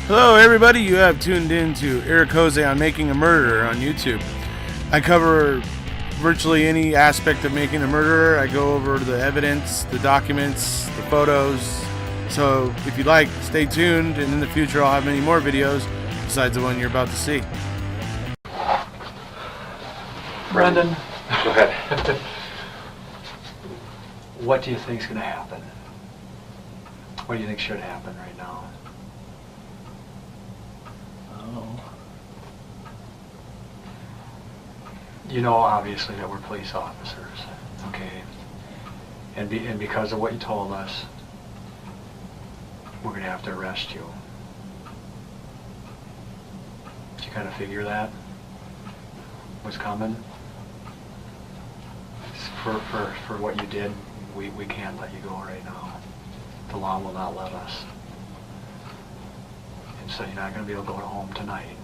Hello, everybody. You have tuned in to Eric Jose on Making a Murderer on YouTube. I cover virtually any aspect of making a murderer. I go over the evidence, the documents, the photos. So if you like, stay tuned, and in the future I'll have many more videos besides the one you're about to see. Brendan, Go ahead. what do you think's going to happen? What do you think should happen right now? I don't know. You know, obviously, that we're police officers, okay? And because of what you told us, we're going to have to arrest you. Did you kind of figure that was coming? For what you did, we can't let you go right now. The law will not let us. And so you're not going to be able to go home tonight.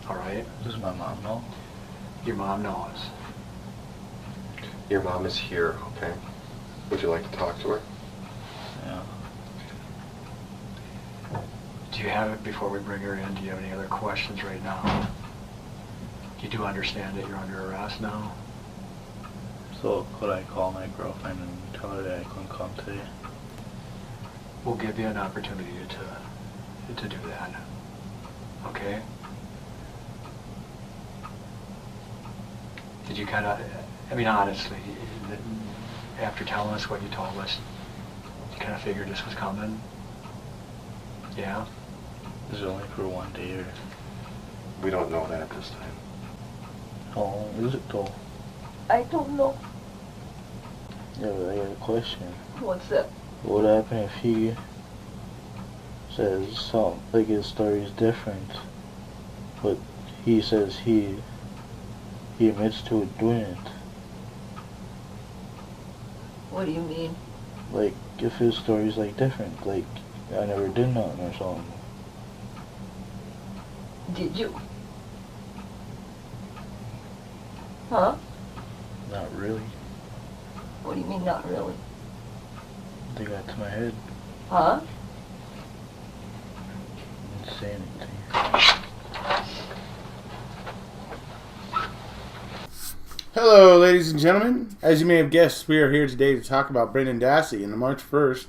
All right? Does my mom know? Your mom knows. Your mom is here, okay? Would you like to talk to her? Yeah. Do you have it before we bring her in? Do you have any other questions right now? You do understand that you're under arrest now? So could I call my girlfriend and tell her that I couldn't come today? We'll give you an opportunity to do that. Okay? Did you kind of, I mean, honestly, after telling us what you told us, you kind of figured this was coming? Yeah? Is it only for one day or We don't know that at this time. how long is it though? I don't know. Yeah, but I got a question. What's that? What would happen if he says something, like his story is different, but he says he admits to doing it? What do you mean? Like, if his story's like different, like, I never did nothing or something. Did you? Huh? Not really. What do you mean, not really? They got to my head. Huh? Didn't say anything. Hello, ladies and gentlemen. As you may have guessed, we are here today to talk about Brendan Dassey in the March 1st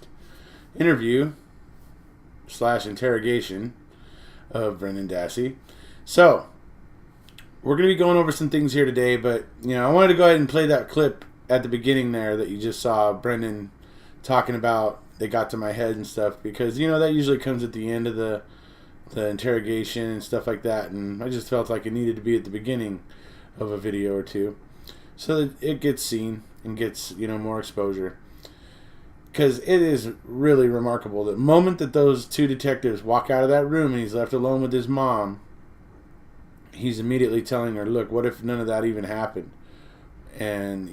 interview / interrogation of Brendan Dassey. So, we're going to be going over some things here today, but, I wanted to go ahead and play that clip at the beginning there that you just saw Brendan talking about they got to my head and stuff, because, that usually comes at the end of the interrogation and stuff like that, and I just felt like it needed to be at the beginning of a video or two so that it gets seen and gets, more exposure. Because it is really remarkable. The moment that those two detectives walk out of that room and he's left alone with his mom, he's immediately telling her, look, what if none of that even happened? And,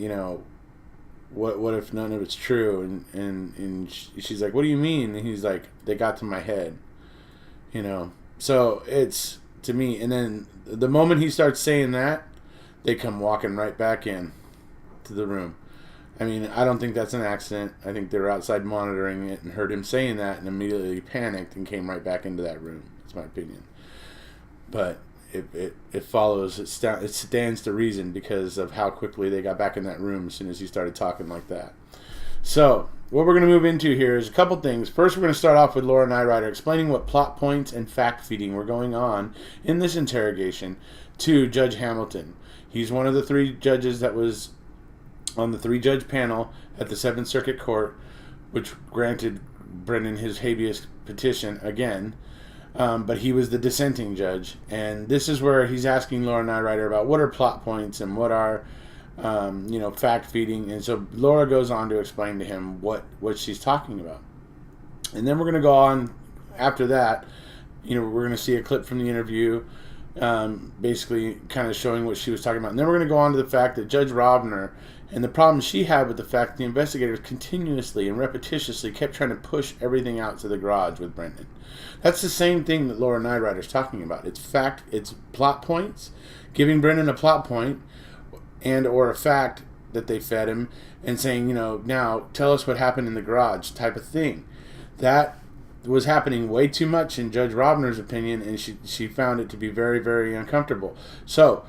what if none of it's true? And she's like, what do you mean? And he's like, they got to my head. So it's, to me, and then the moment he starts saying that, they come walking right back in to the room. I mean, I don't think that's an accident. I think they were outside monitoring it and heard him saying that and immediately panicked and came right back into that room. That's my opinion. But it follows, it stands to reason because of how quickly they got back in that room as soon as he started talking like that. So, what we're going to move into here is a couple things. First, we're going to start off with Laura Nyrider explaining what plot points and fact feeding were going on in this interrogation to Judge Hamilton. He's one of the three judges that was on the three-judge panel at the 7th Circuit Court, which granted Brendan his habeas petition again, but he was the dissenting judge. And this is where he's asking Laura Nyrider about what are plot points and what are, fact feeding. And so Laura goes on to explain to him what she's talking about. And then we're going to go on after that. We're going to see a clip from the interview, basically kind of showing what she was talking about. And then we're going to go on to the fact that Judge Robner and the problem she had with the fact that the investigators continuously and repetitiously kept trying to push everything out to the garage with Brendan. That's the same thing that Laura Nyrider is talking about. It's plot points, giving Brendan a plot point and or a fact that they fed him and saying, now tell us what happened in the garage type of thing. That was happening way too much in Judge Robner's opinion, and she found it to be very, very uncomfortable. So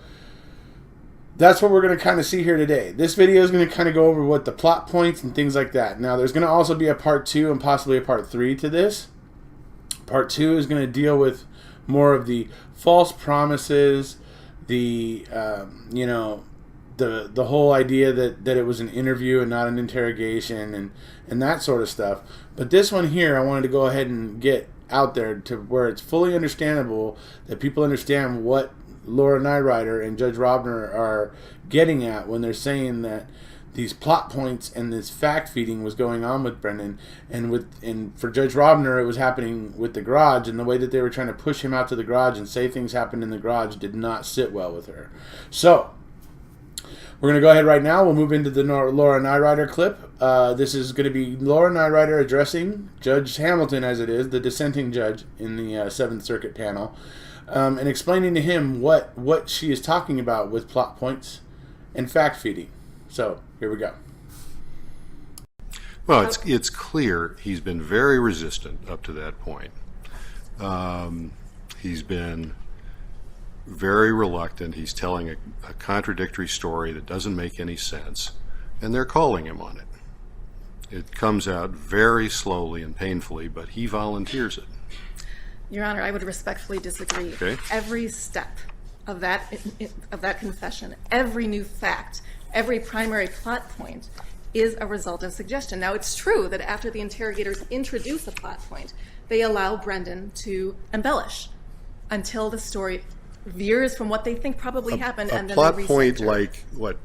that's what we're going to kind of see here today. This video is going to kind of go over what the plot points and things like that. Now, there's going to also be a part 2 and possibly a part 3 to this. Part 2 is going to deal with more of the false promises, the the whole idea that it was an interview and not an interrogation, and that sort of stuff. But this one here, I wanted to go ahead and get out there to where it's fully understandable, that people understand what Laura Nyrider and Judge Robner are getting at when they're saying that these plot points and this fact feeding was going on with Brendan, and for Judge Robner it was happening with the garage, and the way that they were trying to push him out to the garage and say things happened in the garage did not sit well with her. So we're going to go ahead right now. We'll move into the Laura Nyrider clip. This is going to be Laura Nyrider addressing Judge Hamilton, as it is, the dissenting judge in the 7th Circuit panel, and explaining to him what she is talking about with plot points and fact feeding. So here we go. Well, it's clear he's been very resistant up to that point. He's been very reluctant. He's telling a contradictory story that doesn't make any sense, and they're calling him on it. It comes out very slowly and painfully, but he volunteers it. Your Honor, I would respectfully disagree. Okay. Every step of that confession, every new fact, every primary plot point is a result of suggestion. Now, it's true that after the interrogators introduce a plot point, they allow Brendan to embellish until the story veers from what they think probably happened, and then plot they point recenter. like what?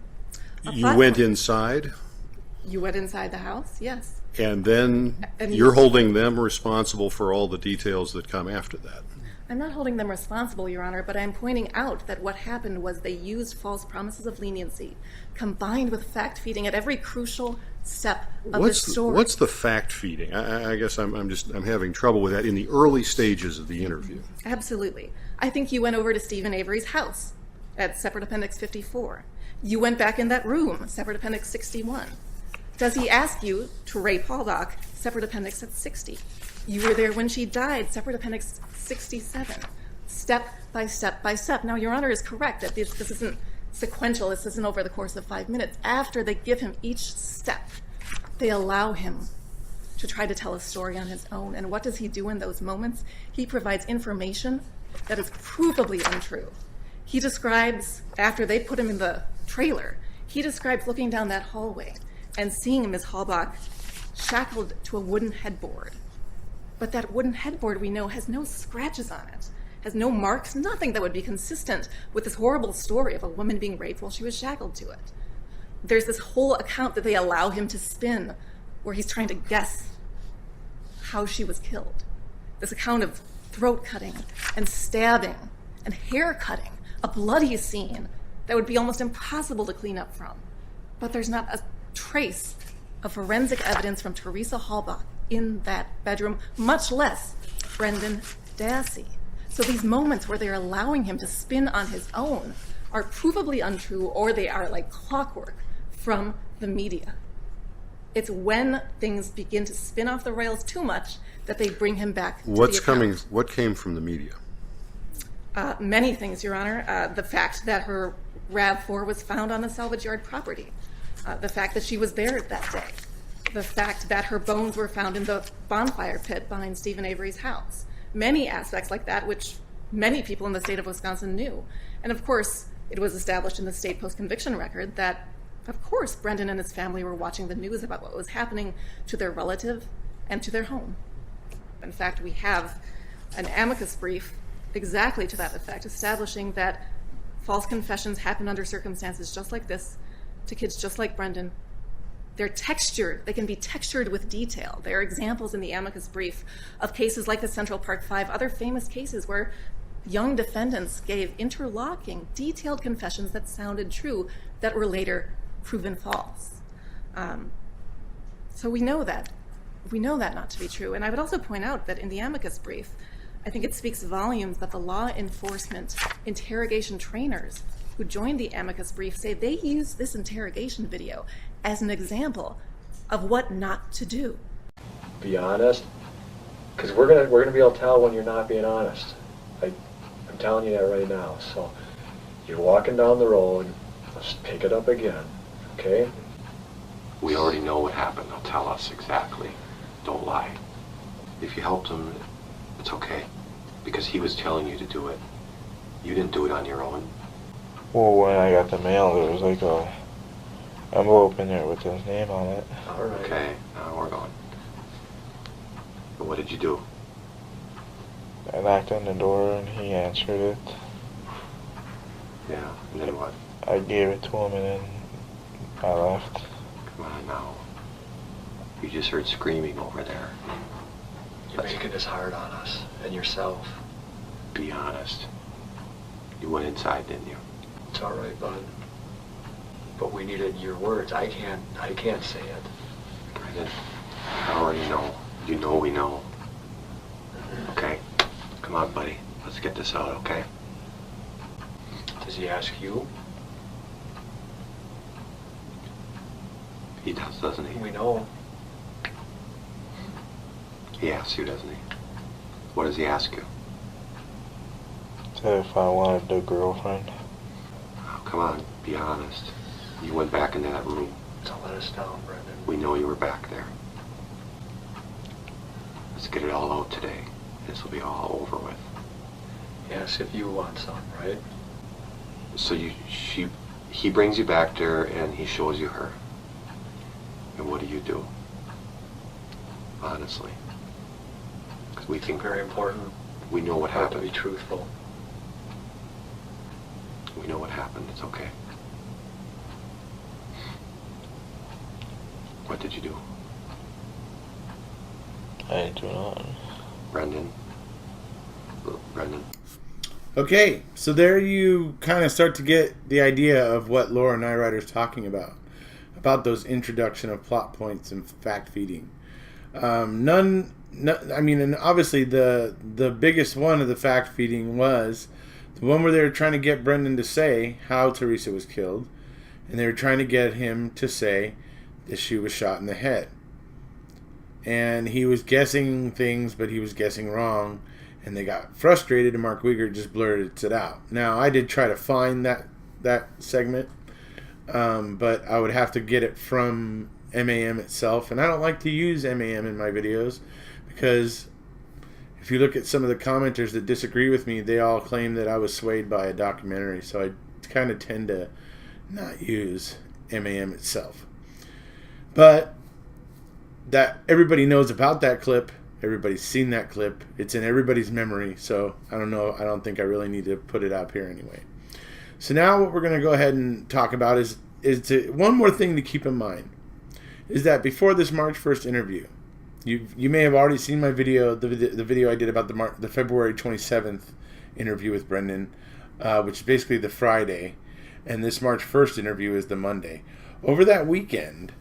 A You plot went point. inside, You went inside the house, yes. and then And you're holding them responsible for all the details that come after that. I'm not holding them responsible, Your Honor, but I'm pointing out that what happened was they used false promises of leniency combined with fact feeding at every crucial step of the story. What's the fact feeding? I guess I'm having trouble with that in the early stages of the interview. Absolutely. I think you went over to Stephen Avery's house at Separate Appendix 54. You went back in that room, Separate Appendix 61. Does he ask you to rape Halbach, Separate Appendix at 60? You were there when she died, Separate Appendix 67. Step by step by step. Now, Your Honor is correct that this isn't sequential. This isn't over the course of 5 minutes. After they give him each step, they allow him to try to tell a story on his own. And what does he do in those moments? He provides information that is provably untrue. He describes, after they put him in the trailer, he describes looking down that hallway and seeing Ms. Halbach shackled to a wooden headboard. But that wooden headboard, we know, has no scratches on it, has no marks, nothing that would be consistent with this horrible story of a woman being raped while she was shackled to it. There's this whole account that they allow him to spin where he's trying to guess how she was killed. This account of throat cutting and stabbing and hair cutting, a bloody scene that would be almost impossible to clean up from. But there's not a trace of forensic evidence from Teresa Halbach in that bedroom, much less Brendan Dassey. So these moments where they're allowing him to spin on his own are provably untrue, or they are like clockwork from the media. It's when things begin to spin off the rails too much that they bring him back to the account. What came from the media? Many things, Your Honor. The fact that her RAV4 was found on the salvage yard property. The fact that she was there that day. The fact that her bones were found in the bonfire pit behind Stephen Avery's house. Many aspects like that, which many people in the state of Wisconsin knew. And of course, it was established in the state post-conviction record that, of course, Brendan and his family were watching the news about what was happening to their relative and to their home. In fact, we have an amicus brief exactly to that effect, establishing that false confessions happen under circumstances just like this, to kids just like Brendan. They're textured. They can be textured with detail. There are examples in the amicus brief of cases like the Central Park 5, other famous cases where young defendants gave interlocking, detailed confessions that sounded true that were later proven false. So we know that. We know that not to be true. And I would also point out that in the amicus brief, I think it speaks volumes that the law enforcement interrogation trainers who joined the amicus brief say they use this interrogation video as an example of what not to do. Be honest. Because we're gonna be able to tell when you're not being honest. I'm telling you that right now. So you're walking down the road. Let's pick it up again, okay? We already know what happened. Now tell us exactly. Don't lie. If you helped him, it's okay. Because he was telling you to do it. You didn't do it on your own. Well, when I got the mail, there was like a envelope in there with his name on it. All right. Okay, now we're going. But what did you do? I knocked on the door and he answered it. Yeah, and then what? I gave it to him and then I left. Come on now. You just heard screaming over there. You're making this hard on us and yourself. Be honest. You went inside, didn't you? It's all right, bud. But we needed your words. I can't say it. Brendan, I already know. You know we know. Okay? Come on, buddy. Let's get this out, okay? Does he ask you? He does, doesn't he? We know. He asks you, doesn't he? What does he ask you? Said if I wanted a girlfriend. Oh, come on, be honest. You went back into that room. Don't let us down, Brendan. We know you were back there. Let's get it all out today. This will be all over with. Yes, if you want some, right? So he brings you back there and he shows you her. And what do? Honestly. Because we think Very important. we know what Have to happened. be truthful. We know what happened. It's okay. What did you do? I didn't do nothing. Brendan? Brendan? Okay, so there you kind of start to get the idea of what Laura Nyrider's talking about those introduction of plot points and fact feeding. I mean, and obviously the biggest one of the fact feeding was the one where they were trying to get Brendan to say how Teresa was killed, and they were trying to get him to say that she was shot in the head. And he was guessing things, but he was guessing wrong. And they got frustrated, and Mark Uyghur just blurted it out. Now, I did try to find that segment, but I would have to get it from MAM itself. And I don't like to use MAM in my videos because if you look at some of the commenters that disagree with me, they all claim that I was swayed by a documentary. So I kind of tend to not use MAM itself. But that everybody knows about that clip. Everybody's seen that clip. It's in everybody's memory. So I don't know. I don't think I really need to put it up here anyway. So now what we're going to go ahead and talk about is one more thing to keep in mind is that before this March 1st interview, you may have already seen my video, the video I did about the February 27th interview with Brendan, which is basically the Friday, and this March 1st interview is the Monday. Over that weekend,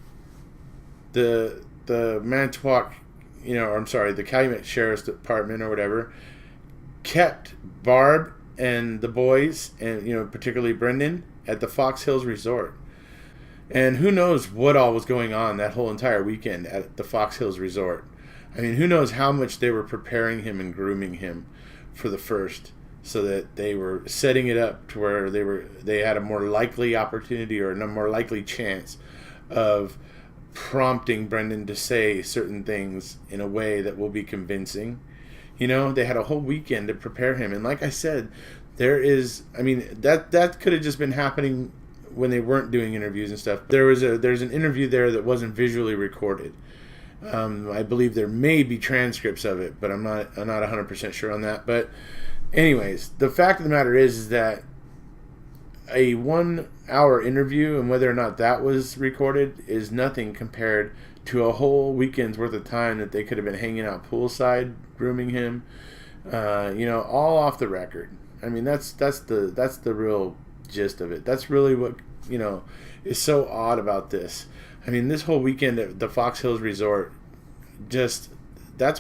the Manitowoc, the Calumet Sheriff's Department or whatever, kept Barb and the boys, and particularly Brendan, at the Fox Hills Resort. And who knows what all was going on that whole entire weekend at the Fox Hills Resort. I mean, who knows how much they were preparing him and grooming him for the first, so that they were setting it up to where they had a more likely opportunity or a more likely chance of prompting Brendan to say certain things in a way that will be convincing. They had a whole weekend to prepare him, and like I said, there's that could have just been happening when they weren't doing interviews and stuff. There's an interview there that wasn't visually recorded. I believe there may be transcripts of it, but I'm not 100% sure on that. But anyways, the fact of the matter is that a 1 hour interview, and whether or not that was recorded, is nothing compared to a whole weekend's worth of time that they could have been hanging out poolside grooming him, all off the record. I mean, that's the real gist of it. That's really what is so odd about this. I mean, this whole weekend at the Fox Hills Resort, that's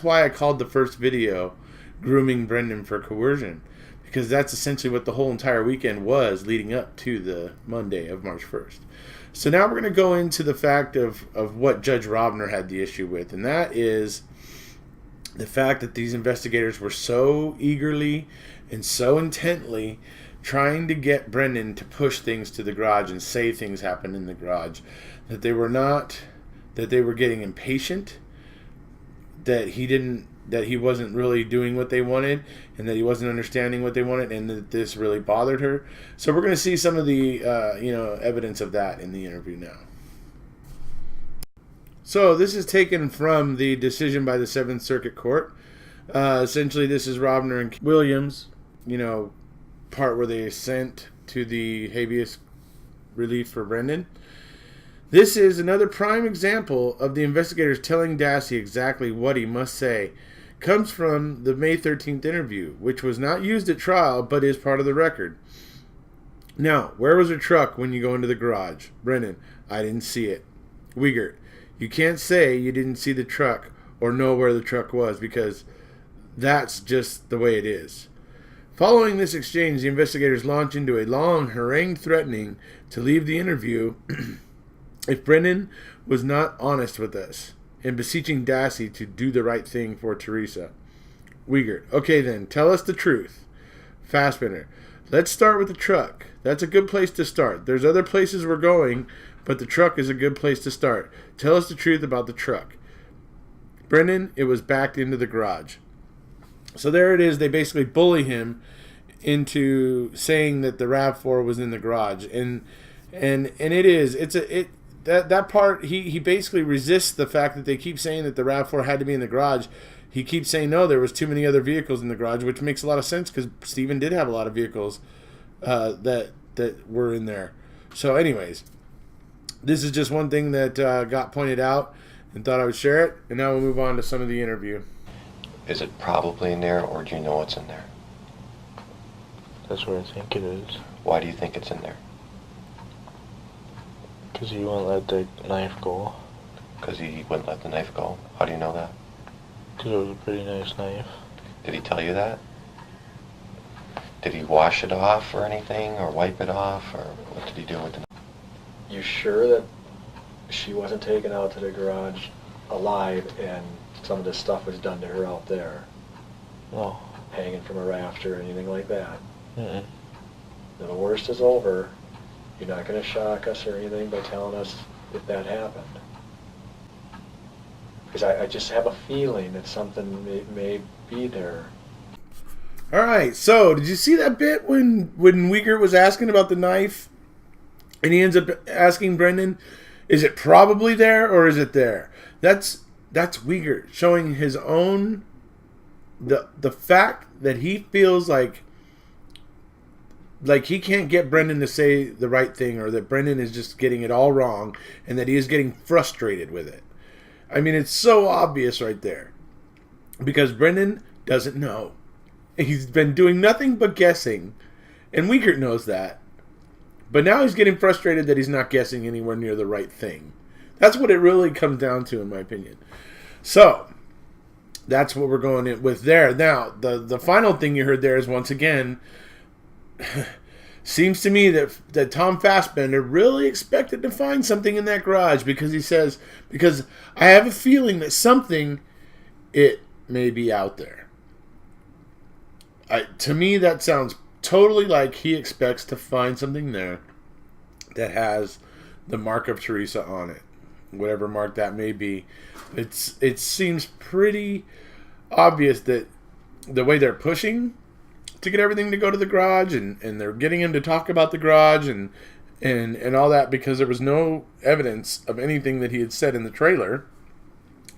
why I called the first video "Grooming Brendan for Coercion," because that's essentially what the whole entire weekend was leading up to the Monday of March 1st. So now we're going to go into the fact of what Judge Robner had the issue with, and that is the fact that these investigators were so eagerly and so intently trying to get Brendan to push things to the garage and say things happened in the garage, that they were getting impatient, that he wasn't really doing what they wanted, and that he wasn't understanding what they wanted, and that this really bothered her. So we're going to see some of the evidence of that in the interview now. So this is taken from the decision by the Seventh Circuit Court. Essentially, this is Robner and Williams, part where they assent to the habeas relief for Brendan. This is another prime example of the investigators telling Dassey exactly what he must say. Comes from the May 13th interview, which was not used at trial, but is part of the record. Now, where was the truck when you go into the garage? Brendan, I didn't see it. Wiegert, you can't say you didn't see the truck or know where the truck was, because that's just the way it is. Following this exchange, the investigators launch into a long harangue threatening to leave the interview if Brendan was not honest with us, and beseeching Dassey to do the right thing for Teresa. Wiegert, okay then, tell us the truth. Fassbender, let's start with the truck. That's a good place to start. There's other places we're going, but the truck is a good place to start. Tell us the truth about the truck. Brendan, it was backed into the garage. So there it is. They basically bully him into saying that the RAV4 was in the garage, and it is. That part, he basically resists the fact that they keep saying that the RAV4 had to be in the garage. He keeps saying no, there was too many other vehicles in the garage, which makes a lot of sense because Stephen did have a lot of vehicles that were in there. So, anyways, this is just one thing that got pointed out and thought I would share it. And now we'll move on to some of the interview. Is it probably in there, or do you know what's in there? That's where I think it is. Why do you think it's in there? Because he won't let the knife go. Because he wouldn't let the knife go? How do you know that? Because it was a pretty nice knife. Did he tell you that? Did he wash it off or anything, or wipe it off, or what did he do with the knife? You sure that she wasn't taken out to the garage alive and some of this stuff was done to her out there? No. Hanging from a rafter or anything like that? Mm-mm. Now, the worst is over. You're not going to shock us or anything by telling us if that happened. Because I just have a feeling that something may be there. All right, so did you see that bit when Wiegert was asking about the knife? And he ends up asking Brendan, is it probably there or is it there? That's Wiegert showing his own, the fact that he feels like he can't get Brendan to say the right thing, or that Brendan is just getting it all wrong, and that he is getting frustrated with it. I mean, it's so obvious right there. Because Brendan doesn't know. He's been doing nothing but guessing, and Wiegert knows that. But now he's getting frustrated that he's not guessing anywhere near the right thing. That's what it really comes down to, in my opinion. So, that's what we're going in with there. Now, the final thing you heard there is, once again, seems to me that Tom Fassbender really expected to find something in that garage, because he says, because I have a feeling that something, it may be out there. To me, that sounds totally like he expects to find something there that has the mark of Teresa on it, whatever mark that may be. It seems pretty obvious that the way they're pushing to get everything to go to the garage, and they're getting him to talk about the garage and all that, because there was no evidence of anything that he had said in the trailer.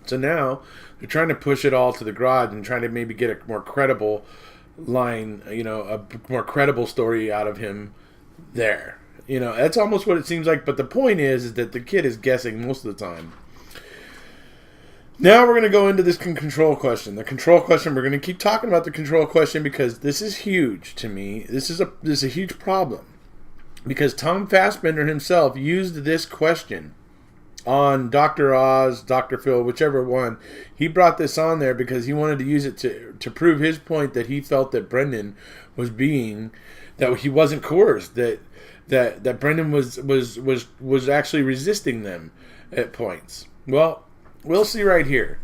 So now they're trying to push it all to the garage and trying to maybe get a more credible line, a more credible story out of him there. That's almost what it seems like. But the point is that the kid is guessing most of the time. Now we're going to go into this control question. The control question, we're going to keep talking about the control question, because this is huge to me. This is a huge problem. Because Tom Fassbender himself used this question on Dr. Oz, Dr. Phil, whichever one. He brought this on there because he wanted to use it to prove his point that he felt that Brendan was that he wasn't coerced, that Brendan was actually resisting them at points. Well, we'll see right here.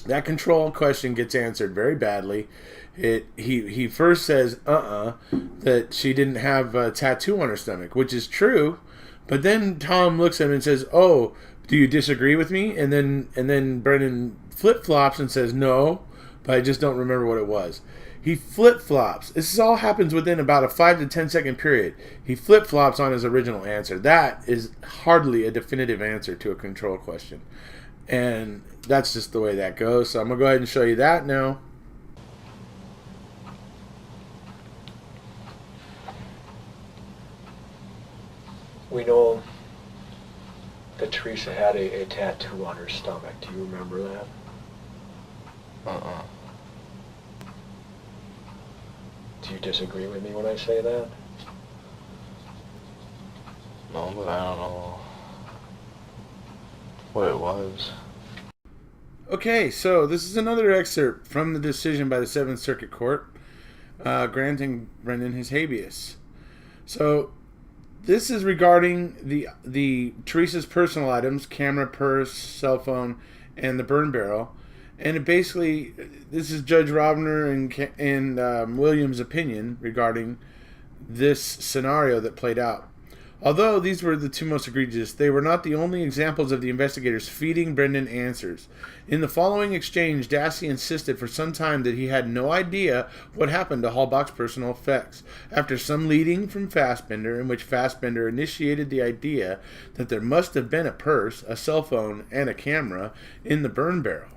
That control question gets answered very badly. He first says that she didn't have a tattoo on her stomach, which is true, but then Tom looks at him and says, "Oh, do you disagree with me?" And then Brendan flip flops and says, "No, but I just don't remember what it was." He flip flops. This all happens within about a 5 to 10 second period. He flip flops on his original answer. That is hardly a definitive answer to a control question. And that's just the way that goes. So I'm going to go ahead and show you that now. We know that Teresa had a tattoo on her stomach. Do you remember that? Do you disagree with me when I say that? No, but I don't know what it was. Okay, so this is another excerpt from the decision by the Seventh Circuit Court granting Brendan his habeas. So this is regarding the Teresa's personal items: camera, purse, cell phone, and the burn barrel. And it basically, this is Judge Robner and Williams' opinion regarding this scenario that played out. Although these were the two most egregious, they were not the only examples of the investigators feeding Brendan answers. In the following exchange, Dassey insisted for some time that he had no idea what happened to Halbach's personal effects. After some leading from Fassbender, in which Fassbender initiated the idea that there must have been a purse, a cell phone, and a camera in the burn barrel,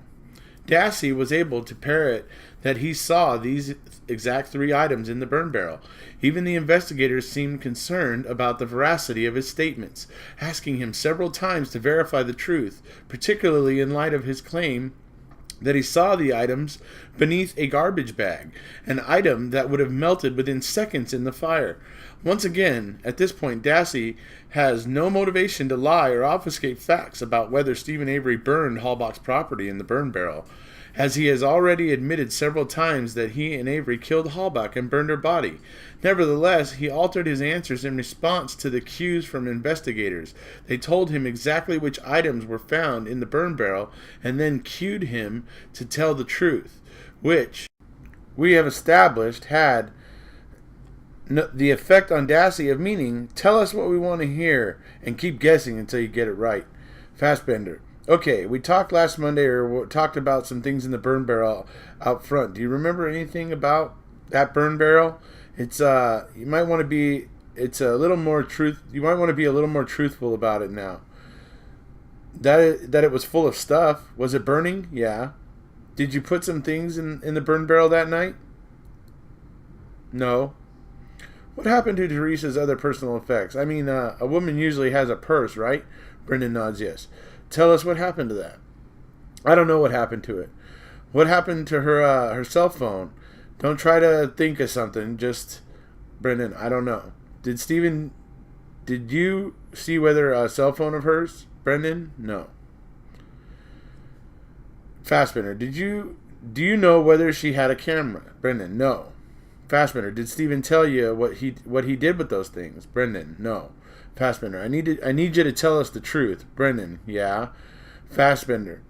Dassey was able to parrot that he saw these exact three items in the burn barrel. Even the investigators seemed concerned about the veracity of his statements, asking him several times to verify the truth, particularly in light of his claim that he saw the items beneath a garbage bag, an item that would have melted within seconds in the fire. Once again, at this point, Dassey has no motivation to lie or obfuscate facts about whether Stephen Avery burned Halbach's property in the burn barrel, as he has already admitted several times that he and Avery killed Halbach and burned her body. Nevertheless, he altered his answers in response to the cues from investigators. They told him exactly which items were found in the burn barrel and then cued him to tell the truth, which we have established had the effect on Dassey of meaning, tell us what we want to hear and keep guessing until you get it right. Fassbender. Okay, we talked last Monday, or talked about some things in the burn barrel out front. Do you remember anything about that burn barrel? It's you might want to be. It's a little more truth. You might want to be a little more truthful about it now. That it was full of stuff. Was it burning? Yeah. Did you put some things in the burn barrel that night? No. What happened to Teresa's other personal effects? I mean, a woman usually has a purse, right? Brendan nods yes. Tell us what happened to that. I don't know what happened to it. What happened to her cell phone? Don't try to think of something. Just, Brendan, I don't know. Did you see whether a cell phone of hers? Brendan, no. Fassbender, do you know whether she had a camera? Brendan, no. Fassbender, did Stephen tell you what he did with those things? Brendan, no. Fassbender, I need you to tell us the truth. Brendan, yeah. Fassbender,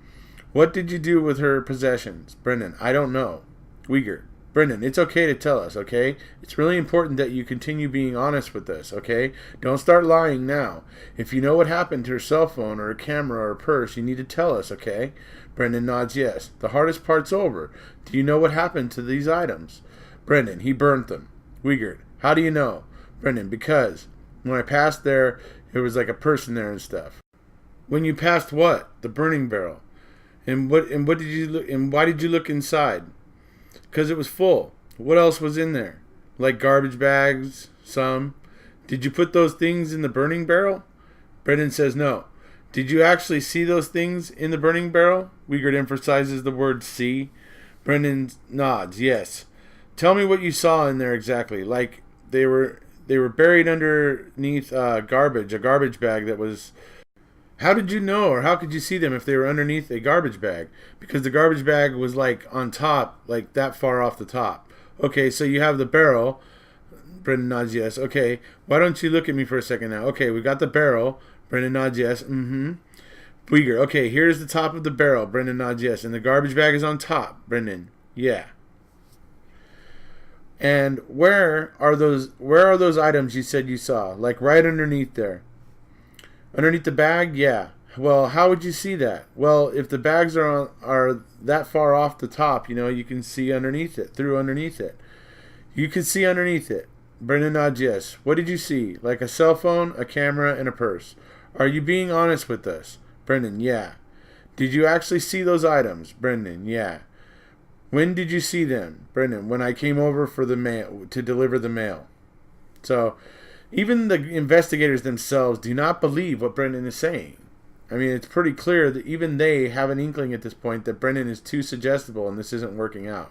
what did you do with her possessions? Brendan, I don't know. Uyghur, Brendan, it's okay to tell us, okay? It's really important that you continue being honest with us, okay? Don't start lying now. If you know what happened to her cell phone or her camera or her purse, you need to tell us, okay? Brendan nods yes. The hardest part's over. Do you know what happened to these items? Brendan, he burnt them. Uyghur, how do you know? Brendan, because when I passed there, there was like a person there and stuff. When you passed what? The burning barrel. And what did you look? And why did you look inside? Because it was full. What else was in there? Like garbage bags, some. Did you put those things in the burning barrel? Brendan says no. Did you actually see those things in the burning barrel? Uyghur emphasizes the word see. Brendan nods yes. Tell me what you saw in there exactly. Like they were buried underneath a garbage bag that was... How did you know, or how could you see them if they were underneath a garbage bag? Because the garbage bag was like on top, like that far off the top. Okay, so you have the barrel. Brendan nods yes. Okay, why don't you look at me for a second now? Okay, we got the barrel. Brendan nods yes. Uyghur. Okay, here's the top of the barrel. Brendan nods yes. And the garbage bag is on top. Brendan, yeah. And where are those items you said you saw? Like right underneath there. Underneath the bag? Yeah. Well, how would you see that? Well, if the bags are that far off the top, you can see underneath it, through underneath it. You can see underneath it. Brendan nods yes. What did you see? Like a cell phone, a camera, and a purse. Are you being honest with us? Brendan, yeah. Did you actually see those items? Brendan, yeah. When did you see them? Brendan, when I came over for the mail, to deliver the mail. So, even the investigators themselves do not believe what Brendan is saying. I mean, it's pretty clear that even they have an inkling at this point that Brendan is too suggestible and this isn't working out.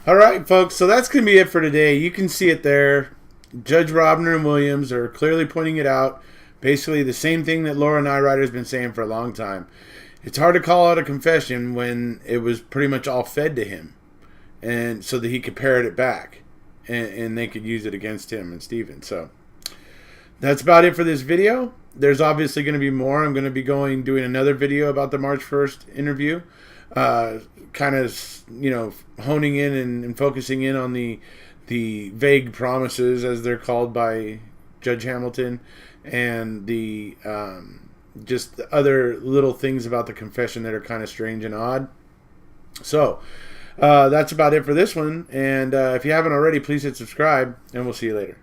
All right, folks, so that's going to be it for today. You can see it there. Judge Robner and Williams are clearly pointing it out. Basically the same thing that Laura Nyrider has been saying for a long time. It's hard to call out a confession when it was pretty much all fed to him, and so that he could parrot it back, and they could use it against him and Stephen. So that's about it for this video. There's obviously going to be more. I'm going to be doing another video about the March 1st interview, kind of honing in and focusing in on the vague promises, as they're called by Judge Hamilton, and the just the other little things about the confession that are kind of strange and odd. So that's about it for this one. And if you haven't already, please hit subscribe, and we'll see you later.